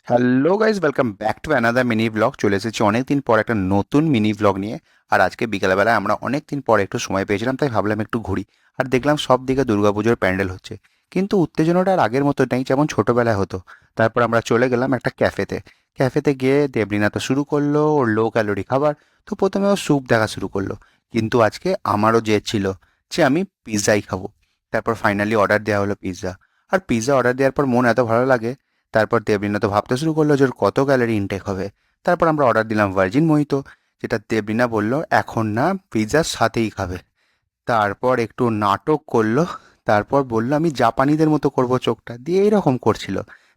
Hello guys, welcome back to another mini blog. চলে এসেছি অনেক দিন পর একটা নতুন মিনি ব্লগ নিয়ে। আর আজকে বিকেলবেলায় আমরা অনেক দিন পর একটু সময় পেয়েছিলাম, তাই ভাবলাম একটু ঘুরি। আর দেখলাম সব দিকে দুর্গাপুজোর প্যান্ডেল হচ্ছে, কিন্তু উত্তেজনাটা আর আগের মতো নেই যেমন ছোটোবেলায় হতো। তারপর আমরা চলে গেলাম একটা ক্যাফেতে। ক্যাফেতে গিয়ে দেবলীনা তো শুরু করলো ওর লো ক্যালোরি খাবার। তো প্রথমে ও স্যুপ দেখা শুরু করলো, কিন্তু আজকে আমারও জেদ ছিল যে আমি পিৎজাই খাবো। তারপর ফাইনালি অর্ডার দেওয়া হলো পিৎজা। আর পিৎজা অর্ডার দেওয়ার পর মন এত ভালো লাগে। তারপর দেবলীনা তো ভাবতে শুরু করলো যে ওর কত ক্যালোরি ইনটেক হবে। তারপর আমরা অর্ডার দিলাম ভার্জিন মোহিতো, যেটা দেবলীনা বলল এখন না, পিৎজার সাথেই খাবে। তারপর একটু নাটক করলো। তারপর বলল আমি জাপানিদের মতো করব, চোখটা দিয়ে এইরকম করছিল।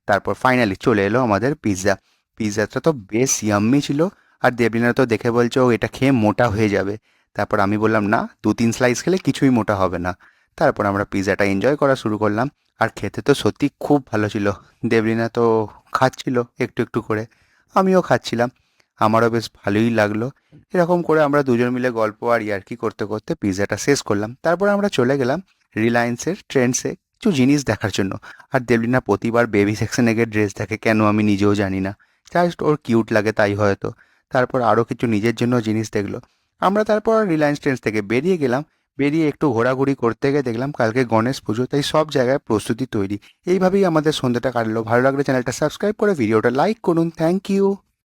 তারপর ফাইনালি চলে এলো আমাদের পিৎজা। পিৎজাটা তো বেশ ইয়াম্মি ছিল। আর দেবলীনা তো দেখে বলছে ও এটা খেয়ে মোটা হয়ে যাবে। তারপর আমি বললাম না, 2-3 স্লাইস খেলে কিছুই মোটা হবে না। তারপর আমরা পিৎজাটা এনজয় করা শুরু করলাম। আর খেতে তো সত্যি খুব ভালো ছিল। দেবলীনা তো খাচ্ছিল একটু একটু করে, আমিও খাচ্ছিলাম। আমারও বেশ ভালোই লাগলো। এরকম করে আমরা দুজন মিলে গল্প আর ইয়ার্কি করতে করতে পিৎজাটা শেষ করলাম। তারপর আমরা চলে গেলাম রিলায়েন্সের ট্রেন্ডসে কিছু জিনিস দেখার জন্য। আর দেবলীনা প্রতিবার বেবি সেকশনে গিয়ে ড্রেস দেখে, কেন আমি নিজেও জানি না। জাস্ট ওর কিউট লাগে তাই হয়তো। তারপর আরও কিছু নিজের জন্য জিনিস দেখলো। আমরা তারপর রিলায়েন্স ট্রেন্ডস থেকে বেরিয়ে গেলাম। বেরিয়ে একটু ঘোরাঘুরি করতে গিয়ে দেখলাম কালকে গণেশ পুজো, তাই সব জায়গায় প্রস্তুতি তৈরি। এইভাবেই আমাদের সন্ধ্যাটা কাটলো। ভালো লাগলে চ্যানেলটা সাবস্ক্রাইব করে ভিডিওটা লাইক করুন। Thank you.